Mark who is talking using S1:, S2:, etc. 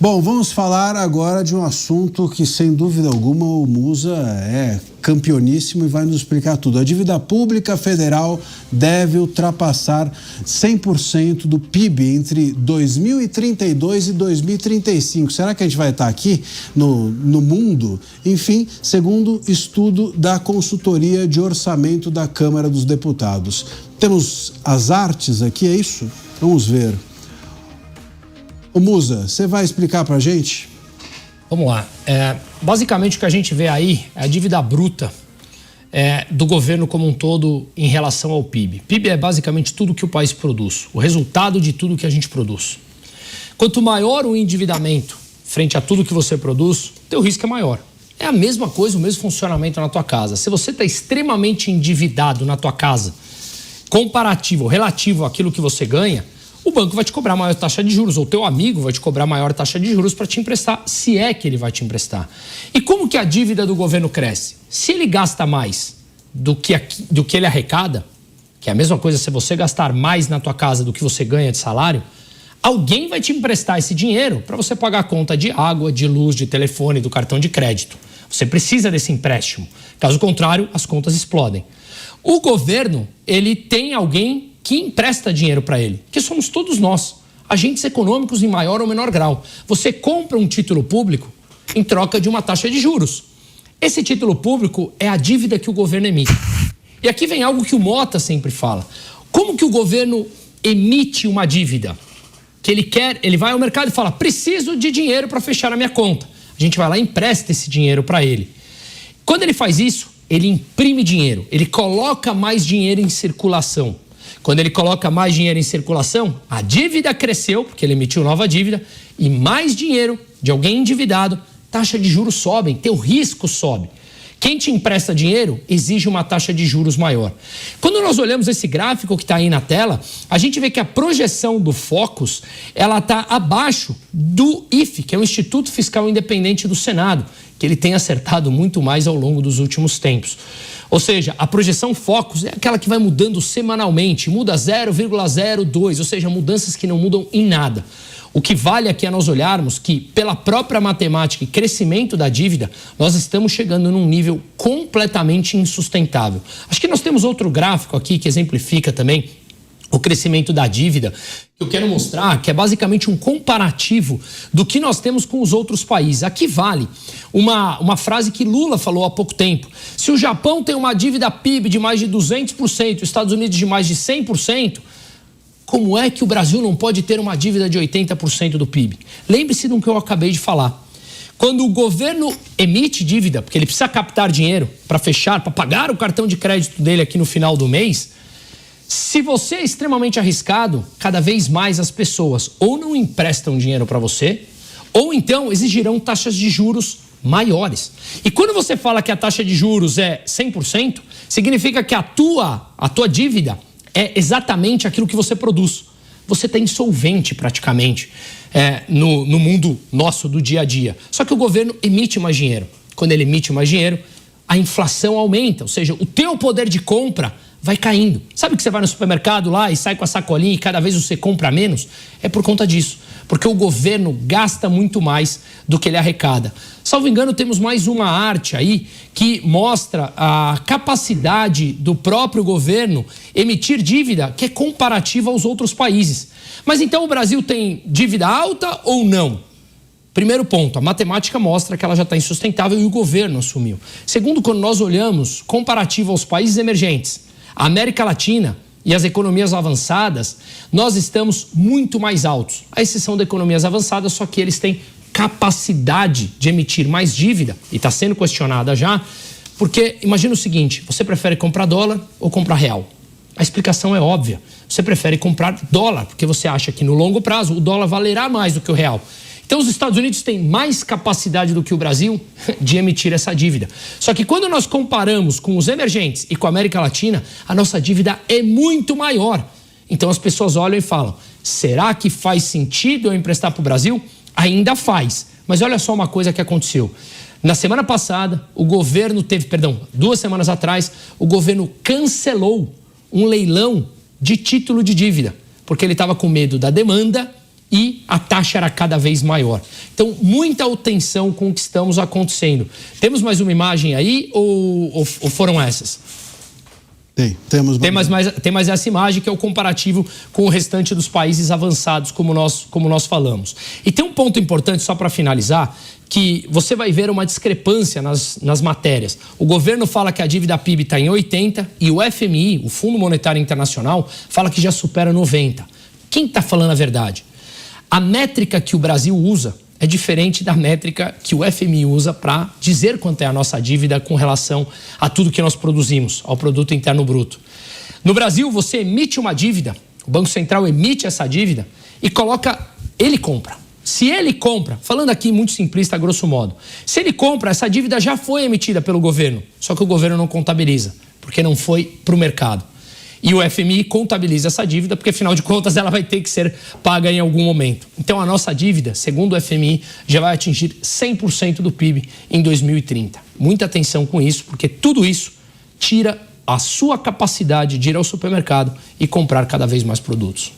S1: Bom, vamos falar agora de um assunto que, sem dúvida alguma, o Musa é campeoníssimo e vai nos explicar tudo. A dívida pública federal deve ultrapassar 100% do PIB entre 2032 e 2035. Será que a gente vai estar aqui no mundo? Enfim, segundo estudo da consultoria de orçamento da Câmara dos Deputados. Temos as artes aqui, é isso? Vamos ver. Ô Musa, você vai explicar pra gente?
S2: Vamos lá. Basicamente o que a gente vê aí é a dívida bruta do governo como um todo em relação ao PIB. PIB é basicamente tudo que o país produz, o resultado de tudo que a gente produz. Quanto maior o endividamento frente a tudo que você produz, teu risco é maior. É a mesma coisa, o mesmo funcionamento na tua casa. Se você está extremamente endividado na tua casa, comparativo, relativo àquilo que você ganha, o banco vai te cobrar maior taxa de juros, ou o teu amigo vai te cobrar maior taxa de juros para te emprestar, se é que ele vai te emprestar. E como que a dívida do governo cresce? Se ele gasta mais do que ele arrecada, que é a mesma coisa se você gastar mais na tua casa do que você ganha de salário, alguém vai te emprestar esse dinheiro para você pagar a conta de água, de luz, de telefone, do cartão de crédito. Você precisa desse empréstimo. Caso contrário, as contas explodem. O governo, ele tem alguém que empresta dinheiro para ele, que somos todos nós, agentes econômicos em maior ou menor grau. Você compra um título público em troca de uma taxa de juros. Esse título público é a dívida que o governo emite. E aqui vem algo que o Mota sempre fala. Como que o governo emite uma dívida? Que ele vai ao mercado e fala, preciso de dinheiro para fechar a minha conta. A gente vai lá e empresta esse dinheiro para ele. Quando ele faz isso, ele imprime dinheiro, ele coloca mais dinheiro em circulação. Quando ele coloca mais dinheiro em circulação, a dívida cresceu, porque ele emitiu nova dívida, e mais dinheiro de alguém endividado, taxa de juros sobe, teu risco sobe. Quem te empresta dinheiro exige uma taxa de juros maior. Quando nós olhamos esse gráfico que está aí na tela, a gente vê que a projeção do Focus, ela está abaixo do IFE, que é o Instituto Fiscal Independente do Senado, que ele tem acertado muito mais ao longo dos últimos tempos. Ou seja, a projeção Focus é aquela que vai mudando semanalmente, muda 0,02, ou seja, mudanças que não mudam em nada. O que vale aqui é nós olharmos que, pela própria matemática e crescimento da dívida, nós estamos chegando num nível completamente insustentável. Acho que nós temos outro gráfico aqui que exemplifica também o crescimento da dívida, que eu quero mostrar, que é basicamente um comparativo do que nós temos com os outros países. Aqui vale uma frase que Lula falou há pouco tempo. Se o Japão tem uma dívida PIB de mais de 200%, os Estados Unidos de mais de 100%, como é que o Brasil não pode ter uma dívida de 80% do PIB? Lembre-se do que eu acabei de falar. Quando o governo emite dívida, porque ele precisa captar dinheiro para fechar, para pagar o cartão de crédito dele aqui no final do mês, se você é extremamente arriscado, cada vez mais as pessoas ou não emprestam dinheiro para você, ou então exigirão taxas de juros maiores. E quando você fala que a taxa de juros é 100%, significa que a tua dívida é exatamente aquilo que você produz. Você está insolvente praticamente no mundo nosso do dia a dia. Só que o governo emite mais dinheiro. Quando ele emite mais dinheiro, a inflação aumenta, ou seja, o teu poder de compra vai caindo. Sabe que você vai no supermercado lá e sai com a sacolinha e cada vez você compra menos? É por conta disso. Porque o governo gasta muito mais do que ele arrecada. Salvo engano, temos mais uma arte aí que mostra a capacidade do próprio governo emitir dívida que é comparativa aos outros países. Mas então o Brasil tem dívida alta ou não? Primeiro ponto, a matemática mostra que ela já está insustentável e o governo assumiu. Segundo, quando nós olhamos comparativo aos países emergentes, a América Latina e as economias avançadas, nós estamos muito mais altos. A exceção de economias avançadas, só que eles têm capacidade de emitir mais dívida, e está sendo questionada já, porque imagina o seguinte, você prefere comprar dólar ou comprar real? A explicação é óbvia. Você prefere comprar dólar, porque você acha que no longo prazo o dólar valerá mais do que o real. Então os Estados Unidos têm mais capacidade do que o Brasil de emitir essa dívida. Só que quando nós comparamos com os emergentes e com a América Latina, a nossa dívida é muito maior. Então as pessoas olham e falam, será que faz sentido eu emprestar para o Brasil? Ainda faz. Mas olha só uma coisa que aconteceu. Na semana passada, o governo teve, 2 semanas atrás, o governo cancelou um leilão de título de dívida, porque ele estava com medo da demanda e a taxa era cada vez maior. Então, muita atenção com o que estamos acontecendo. Temos mais uma imagem aí ou foram essas? Tem mais essa imagem, que é o comparativo com o restante dos países avançados, como nós falamos. E tem um ponto importante, só para finalizar, que você vai ver uma discrepância nas matérias. O governo fala que a dívida PIB está em 80% e o FMI, o Fundo Monetário Internacional, fala que já supera 90%. Quem está falando a verdade? A métrica que o Brasil usa é diferente da métrica que o FMI usa para dizer quanto é a nossa dívida com relação a tudo que nós produzimos, ao produto interno bruto. No Brasil, você emite uma dívida, o Banco Central emite essa dívida e ele compra. Se ele compra, falando aqui muito simplista, grosso modo, se ele compra, essa dívida já foi emitida pelo governo, só que o governo não contabiliza, porque não foi para o mercado. E o FMI contabiliza essa dívida, porque afinal de contas ela vai ter que ser paga em algum momento. Então a nossa dívida, segundo o FMI, já vai atingir 100% do PIB em 2030. Muita atenção com isso, porque tudo isso tira a sua capacidade de ir ao supermercado e comprar cada vez mais produtos.